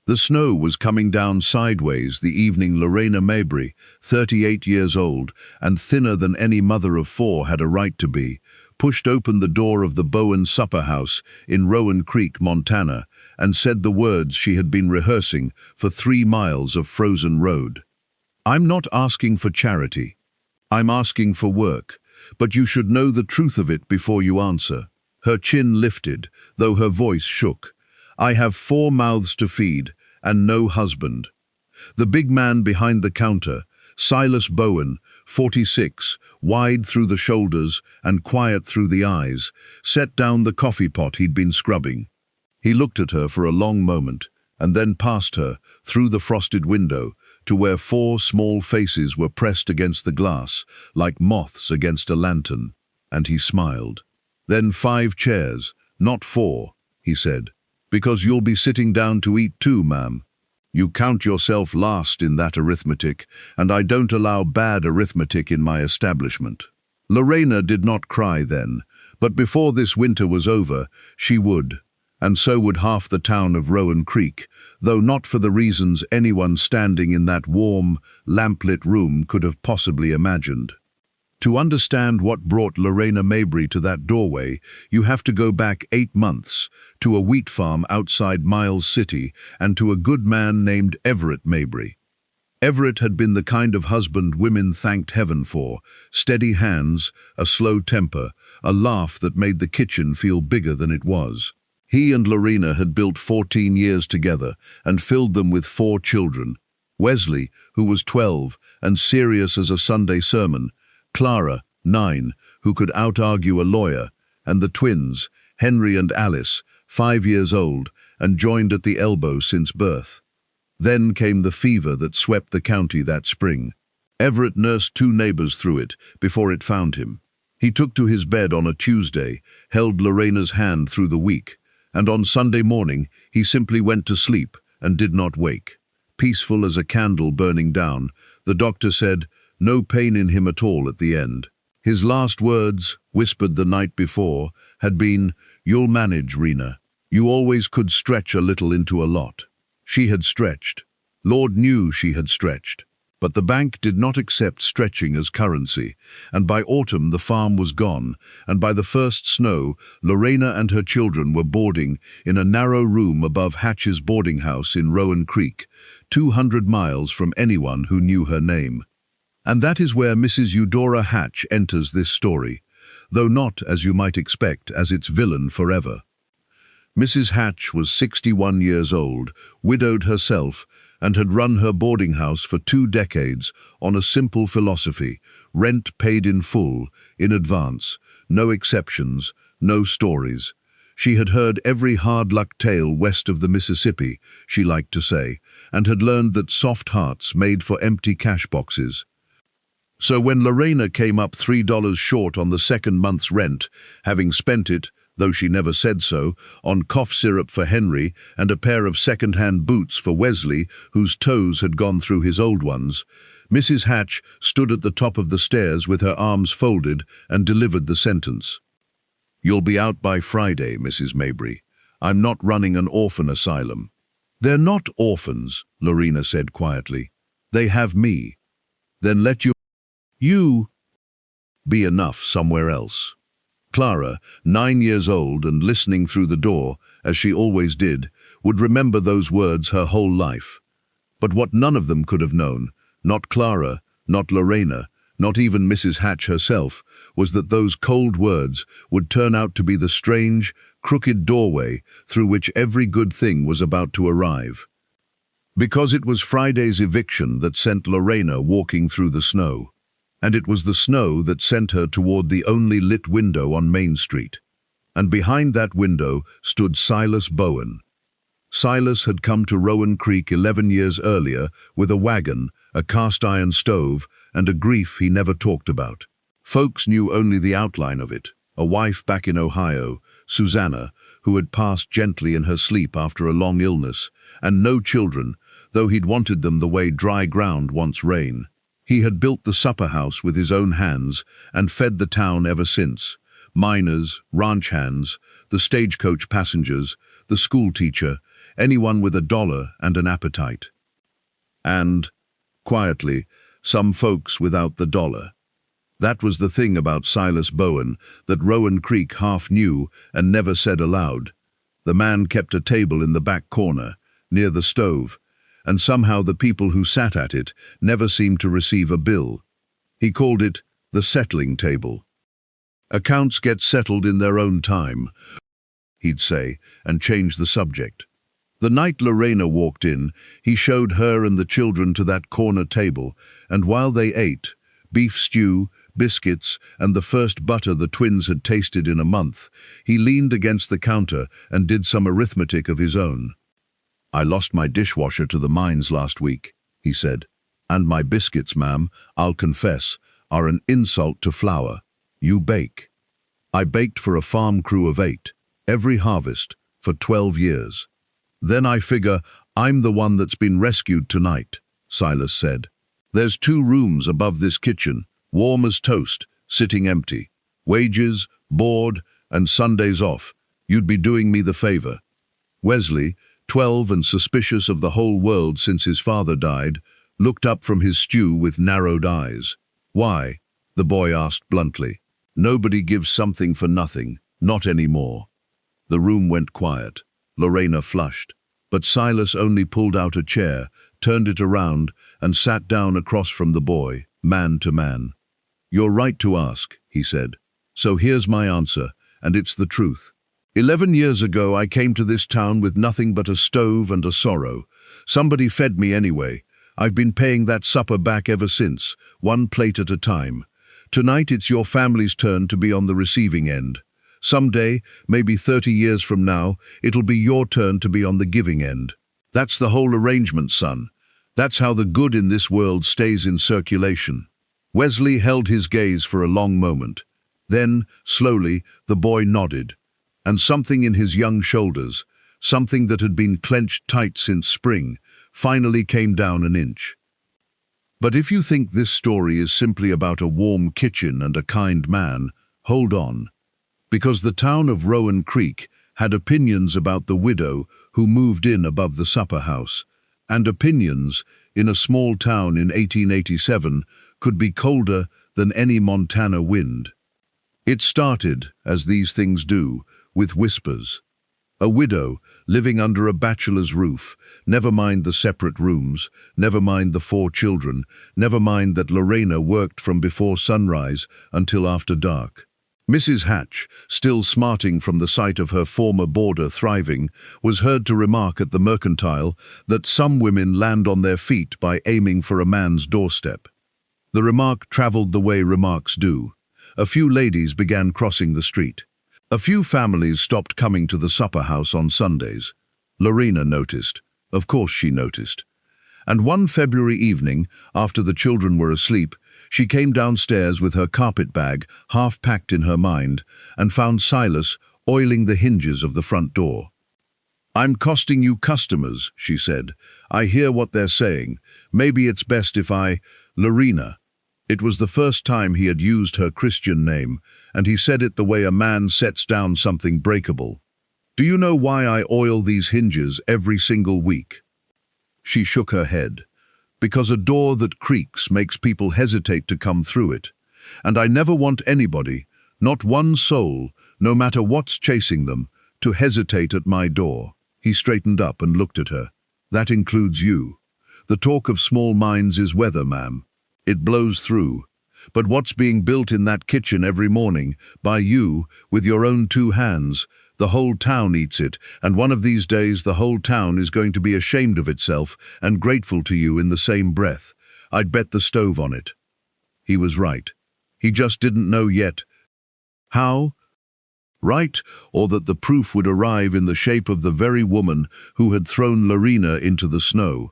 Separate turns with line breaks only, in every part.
The snow was coming down sideways the evening Lorena Mabry, 38 years old and thinner than any mother of four had a right to be, pushed open the door of the Bowen supper house in Rowan Creek, Montana, and said the words she had been rehearsing for 3 miles of frozen road. "I'm not asking for charity. I'm asking for work, but you should know the truth of it before you answer." Her chin lifted, though her voice shook. "I have 4 mouths to feed, and no husband." The big man behind the counter, Silas Bowen, 46, wide through the shoulders and quiet through the eyes, set down the coffee pot he'd been scrubbing. He looked at her for a long moment, and then past her, through the frosted window, to where 4 small faces were pressed against the glass, like moths against a lantern, and he smiled. "Then 5 chairs, not 4, he said, "because you'll be sitting down to eat too, ma'am. You count yourself last in that arithmetic, and I don't allow bad arithmetic in my establishment." Lorena did not cry then, but before this winter was over, she would, and so would half the town of Rowan Creek, though not for the reasons anyone standing in that warm, lamplit room could have possibly imagined. To understand what brought Lorena Mabry to that doorway, you have to go back 8 months, to a wheat farm outside Miles City, and to a good man named Everett Mabry. Everett had been the kind of husband women thanked heaven for: steady hands, a slow temper, a laugh that made the kitchen feel bigger than it was. He and Lorena had built 14 years together and filled them with 4 children. Wesley, who was 12 and serious as a Sunday sermon, Clara, 9, who could out-argue a lawyer, and the twins, Henry and Alice, 5 years old and joined at the elbow since birth. Then came the fever that swept the county that spring. Everett nursed 2 neighbors through it before it found him. He took to his bed on a Tuesday, held Lorena's hand through the week, and on Sunday morning he simply went to sleep and did not wake. Peaceful as a candle burning down, the doctor said, no pain in him at all at the end. His last words, whispered the night before, had been, "You'll manage, Rena. You always could stretch a little into a lot." She had stretched. Lord knew she had stretched. But the bank did not accept stretching as currency, and by autumn the farm was gone, and by the first snow, Lorena and her children were boarding in a narrow room above Hatch's boarding house in Rowan Creek, 200 miles from anyone who knew her name. And that is where Mrs. Eudora Hatch enters this story, though not, as you might expect, as its villain forever. Mrs. Hatch was 61 years old, widowed herself, and had run her boarding house for 2 decades on a simple philosophy: rent paid in full, in advance, no exceptions, no stories. She had heard every hard-luck tale west of the Mississippi, she liked to say, and had learned that soft hearts made for empty cash boxes. So when Lorena came up $3 short on the 2nd month's rent, having spent it, though she never said so, on cough syrup for Henry and a pair of second-hand boots for Wesley, whose toes had gone through his old ones, Mrs. Hatch stood at the top of the stairs with her arms folded and delivered the sentence. "You'll be out by Friday, Mrs. Mabry. I'm not running an orphan asylum." "They're not orphans," Lorena said quietly. "They have me. Then let you be enough somewhere else." Clara, 9 years old and listening through the door, as she always did, would remember those words her whole life. But what none of them could have known, not Clara, not Lorena, not even Mrs. Hatch herself, was that those cold words would turn out to be the strange, crooked doorway through which every good thing was about to arrive. Because it was Friday's eviction that sent Lorena walking through the snow. And it was the snow that sent her toward the only lit window on Main Street. And behind that window stood Silas Bowen. Silas had come to Rowan Creek 11 years earlier with a wagon, a cast-iron stove, and a grief he never talked about. Folks knew only the outline of it: a wife back in Ohio, Susanna, who had passed gently in her sleep after a long illness, and no children, though he'd wanted them the way dry ground wants rain. He had built the supper house with his own hands and fed the town ever since. Miners, ranch hands, the stagecoach passengers, the school teacher, anyone with $1 and an appetite. And, quietly, some folks without the dollar. That was the thing about Silas Bowen that Rowan Creek half knew and never said aloud. The man kept a table in the back corner, near the stove, and somehow the people who sat at it never seemed to receive a bill. He called it the settling table. "Accounts get settled in their own time," he'd say, and change the subject. The night Lorena walked in, he showed her and the children to that corner table, and while they ate, beef stew, biscuits, and the first butter the twins had tasted in a month, he leaned against the counter and did some arithmetic of his own. "I lost my dishwasher to the mines last week," he said, "and my biscuits, ma'am, I'll confess, are an insult to flour. You bake." "I baked for a farm crew of 8, every harvest, for 12 years. Then I figure I'm the one that's been rescued tonight," Silas said. "There's 2 rooms above this kitchen, warm as toast, sitting empty. Wages, board, and Sundays off. You'd be doing me the favor." Wesley, 12 and suspicious of the whole world since his father died, looked up from his stew with narrowed eyes. "Why?" the boy asked bluntly. "Nobody gives something for nothing, not anymore." The room went quiet. Lorena flushed, but Silas only pulled out a chair, turned it around, and sat down across from the boy, man to man. "You're right to ask," he said. "So here's my answer, and it's the truth. 11 years ago I came to this town with nothing but a stove and a sorrow. Somebody fed me anyway. I've been paying that supper back ever since, 1 plate at a time. Tonight it's your family's turn to be on the receiving end. Someday, maybe 30 years from now, it'll be your turn to be on the giving end. That's the whole arrangement, son. That's how the good in this world stays in circulation." Wesley held his gaze for a long moment. Then, slowly, the boy nodded, and something in his young shoulders, something that had been clenched tight since spring, finally came down an inch. "But if you think this story is simply about a warm kitchen and a kind man, hold on. Because the town of Rowan Creek had opinions about the widow who moved in above the supper house, and opinions, in a small town in 1887, could be colder than any Montana wind. It started, as these things do, with whispers. A widow, living under a bachelor's roof, never mind the separate rooms, never mind the 4 children, never mind that Lorena worked from before sunrise until after dark. Mrs. Hatch, still smarting from the sight of her former boarder thriving, was heard to remark at the Mercantile that some women land on their feet by aiming for a man's doorstep. The remark traveled the way remarks do. A few ladies began crossing the street. A few families stopped coming to the supper house on Sundays. Lorena noticed. Of course she noticed. And one February evening, after the children were asleep, she came downstairs with her carpet bag half packed in her mind and found Silas oiling the hinges of the front door. "I'm costing you customers," she said. "I hear what they're saying. Maybe it's best if I—" "Lorena." It was the first time he had used her Christian name, and he said it the way a man sets down something breakable. "Do you know why I oil these hinges every single week?" She shook her head. "Because a door that creaks makes people hesitate to come through it. And I never want anybody, not one soul, no matter what's chasing them, to hesitate at my door." He straightened up and looked at her. "That includes you. The talk of small minds is weather, ma'am. It blows through. But what's being built in that kitchen every morning, by you, with your own 2 hands, the whole town eats it, and one of these days the whole town is going to be ashamed of itself and grateful to you in the same breath. I'd bet the stove on it." He was right. He just didn't know yet how. Right, or that the proof would arrive in the shape of the very woman who had thrown Lorena into the snow.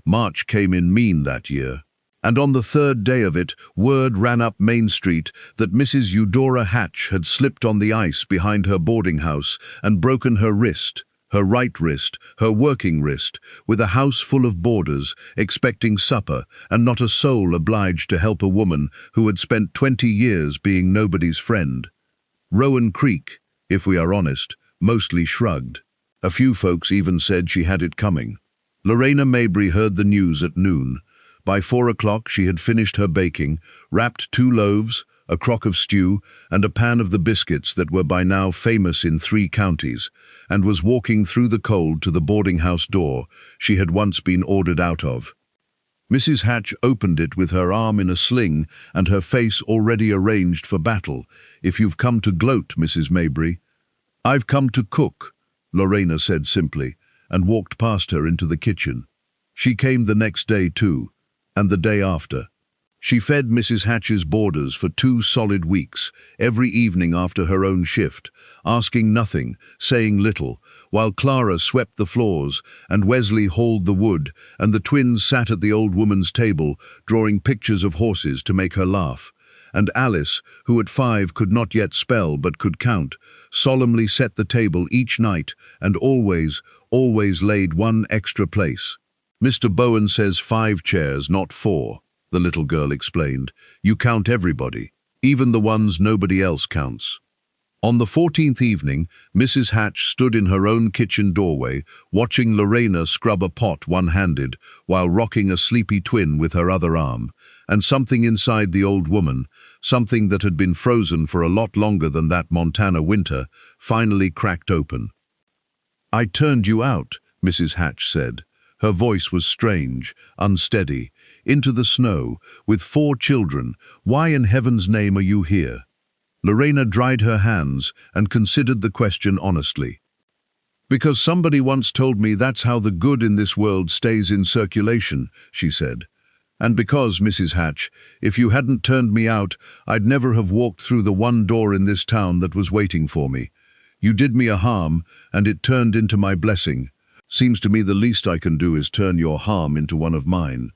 March came in mean that year. And on the 3rd day of it, word ran up Main Street that Mrs. Eudora Hatch had slipped on the ice behind her boarding house and broken her wrist, her right wrist, her working wrist, with a house full of boarders, expecting supper, and not a soul obliged to help a woman who had spent 20 years being nobody's friend. Rowan Creek, if we are honest, mostly shrugged. A few folks even said she had it coming. Lorena Mabry heard the news at noon. By 4 o'clock she had finished her baking, wrapped 2 loaves, a crock of stew, and a pan of the biscuits that were by now famous in 3 counties, and was walking through the cold to the boarding house door she had once been ordered out of. Mrs. Hatch opened it with her arm in a sling and her face already arranged for battle. "If you've come to gloat, Mrs. Mabry." "I've come to cook," Lorena said simply, and walked past her into the kitchen. She came the next day too, and the day after. She fed Mrs. Hatch's boarders for 2 solid weeks, every evening after her own shift, asking nothing, saying little, while Clara swept the floors and Wesley hauled the wood, and the twins sat at the old woman's table, drawing pictures of horses to make her laugh. And Alice, who at 5 could not yet spell but could count, solemnly set the table each night and always laid 1 extra place. "Mr. Bowen says 5 chairs, not 4, the little girl explained. "You count everybody, even the ones nobody else counts." On the 14th evening, Mrs. Hatch stood in her own kitchen doorway, watching Lorena scrub a pot one-handed, while rocking a sleepy twin with her other arm, and something inside the old woman, something that had been frozen for a lot longer than that Montana winter, finally cracked open. "I turned you out," Mrs. Hatch said. Her voice was strange, unsteady. "Into the snow, with 4 children. Why in heaven's name are you here?" Lorena dried her hands and considered the question honestly. "Because somebody once told me that's how the good in this world stays in circulation," she said. "And because, Mrs. Hatch, if you hadn't turned me out, I'd never have walked through the 1 door in this town that was waiting for me. You did me a harm, and it turned into my blessing. Seems to me the least I can do is turn your harm into one of mine."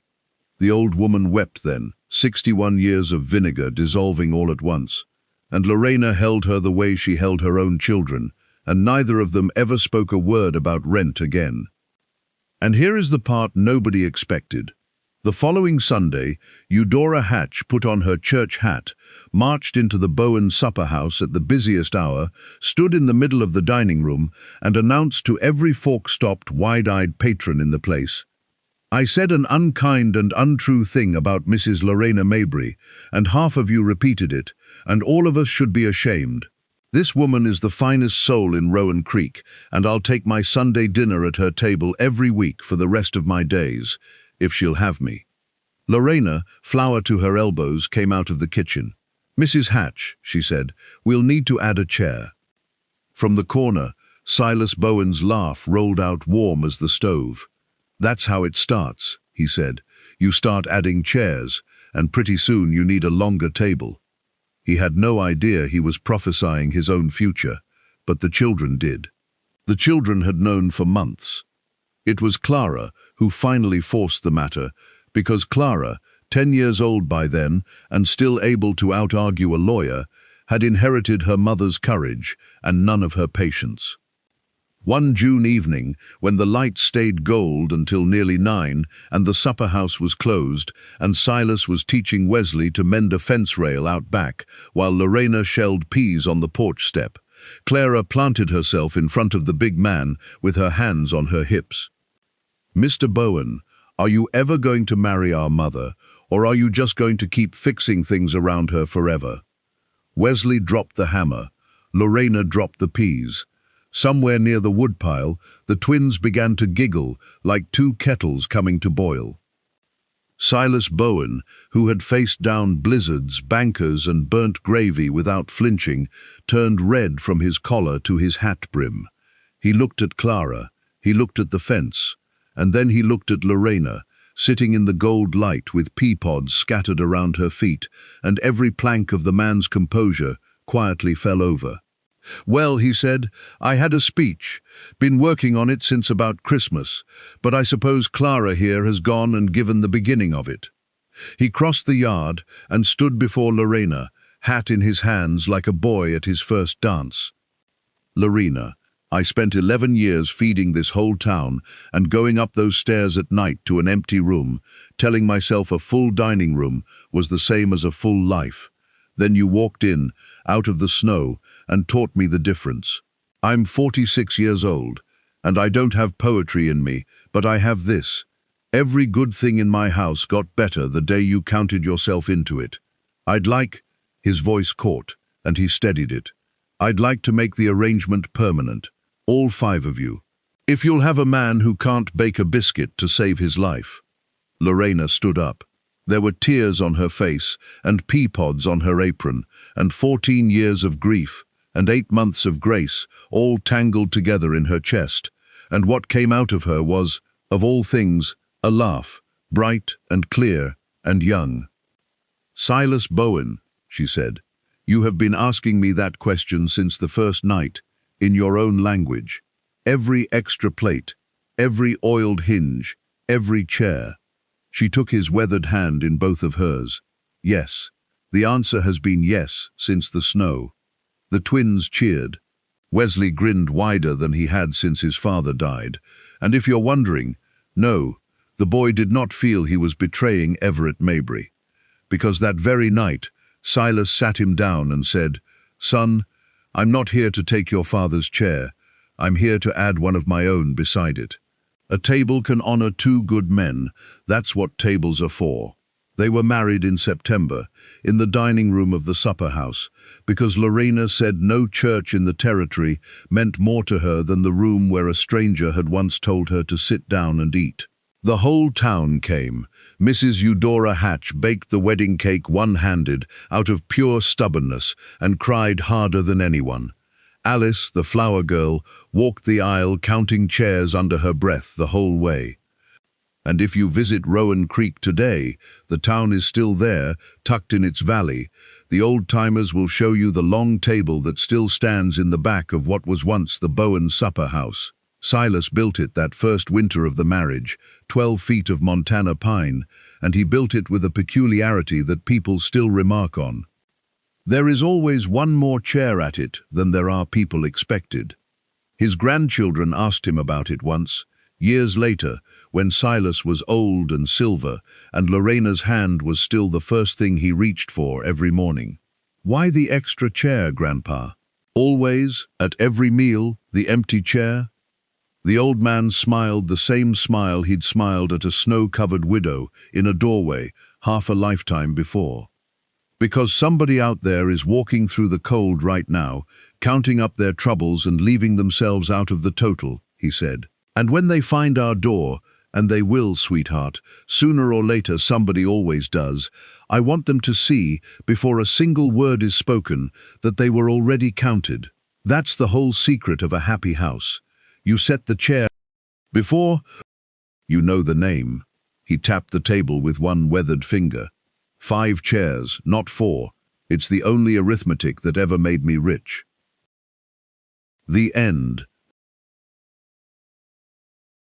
The old woman wept then, 61 years of vinegar dissolving all at once. And Lorena held her the way she held her own children, and neither of them ever spoke a word about rent again. And here is the part nobody expected. The following Sunday, Eudora Hatch put on her church hat, marched into the Bowen supper house at the busiest hour, stood in the middle of the dining room, and announced to every fork-stopped, wide-eyed patron in the place, "I said an unkind and untrue thing about Mrs. Lorena Mabry, and half of you repeated it, and all of us should be ashamed. This woman is the finest soul in Rowan Creek, and I'll take my Sunday dinner at her table every week for the rest of my days, if she'll have me." Lorena, flour to her elbows, came out of the kitchen. "Mrs. Hatch," she said, "we'll need to add a chair." From the corner, Silas Bowen's laugh rolled out warm as the stove. "That's how it starts," he said. "You start adding chairs, and pretty soon you need a longer table." He had no idea he was prophesying his own future, but the children did. The children had known for months. It was Clara who finally forced the matter, because Clara, 10 years old by then and still able to out-argue a lawyer, had inherited her mother's courage and none of her patience. One June evening, when the light stayed gold until nearly 9 and the supper house was closed, and Silas was teaching Wesley to mend a fence rail out back, while Lorena shelled peas on the porch step, Clara planted herself in front of the big man with her hands on her hips. "Mr. Bowen, are you ever going to marry our mother, or are you just going to keep fixing things around her forever?" Wesley dropped the hammer. Lorena dropped the peas. Somewhere near the woodpile, the twins began to giggle like 2 kettles coming to boil. Silas Bowen, who had faced down blizzards, bankers, and burnt gravy without flinching, turned red from his collar to his hat brim. He looked at Clara, he looked at the fence, and then he looked at Lorena, sitting in the gold light with pea pods scattered around her feet, and every plank of the man's composure quietly fell over. "Well," he said, "I had a speech. Been working on it since about Christmas, but I suppose Clara here has gone and given the beginning of it." He crossed the yard and stood before Lorena, hat in his hands like a boy at his first dance. "Lorena, I spent 11 years feeding this whole town and going up those stairs at night to an empty room, telling myself a full dining room was the same as a full life. Then you walked in, out of the snow, and taught me the difference. I'm 46 years old, And I don't have poetry in me, but I have this. Every good thing in my house got better the day you counted yourself into it. I'd like, his voice caught, and he steadied it. I'd like to make the arrangement permanent, all 5 of you. If you'll have a man who can't bake a biscuit to save his life. Lorena stood up. There were tears on her face, and pea pods on her apron, and 14 years of grief, and 8 months of grace, all tangled together in her chest. And what came out of her was, of all things, a laugh, bright and clear and young. "Silas Bowen," she said, "you have been asking me that question since the first night, in your own language. Every extra plate, every oiled hinge, every chair." She took his weathered hand in both of hers. "Yes, the answer has been yes since the snow." The twins cheered. Wesley grinned wider than he had since his father died. And if you're wondering, no, the boy did not feel he was betraying Everett Mabry. Because that very night, Silas sat him down and said, "Son, I'm not here to take your father's chair. I'm here to add one of my own beside it. A table can honor 2 good men. That's what tables are for." They were married in September, in the dining room of the supper house, because Lorena said no church in the territory meant more to her than the room where a stranger had once told her to sit down and eat. The whole town came. Mrs. Eudora Hatch baked the wedding cake one-handed, out of pure stubbornness, and cried harder than anyone. Alice, the flower girl, walked the aisle counting chairs under her breath the whole way. And if you visit Rowan Creek today, the town is still there, tucked in its valley. The old-timers will show you the long table that still stands in the back of what was once the Bowen supper house. Silas built it that first winter of the marriage, 12 feet of Montana pine, and he built it with a peculiarity that people still remark on. There is always one more chair at it than there are people expected. His grandchildren asked him about it once, years later, when Silas was old and silver, and Lorena's hand was still the first thing he reached for every morning. "Why the extra chair, Grandpa? Always, at every meal, the empty chair?" The old man smiled the same smile he'd smiled at a snow-covered widow in a doorway half a lifetime before. "Because somebody out there is walking through the cold right now, counting up their troubles and leaving themselves out of the total," he said. "And when they find our door, and they will, sweetheart, sooner or later somebody always does, I want them to see, before a single word is spoken, that they were already counted. That's the whole secret of a happy house. You set the chair before you know the name." He tapped the table with one weathered finger. 5 chairs, not 4. It's the only arithmetic that ever made me rich. The end.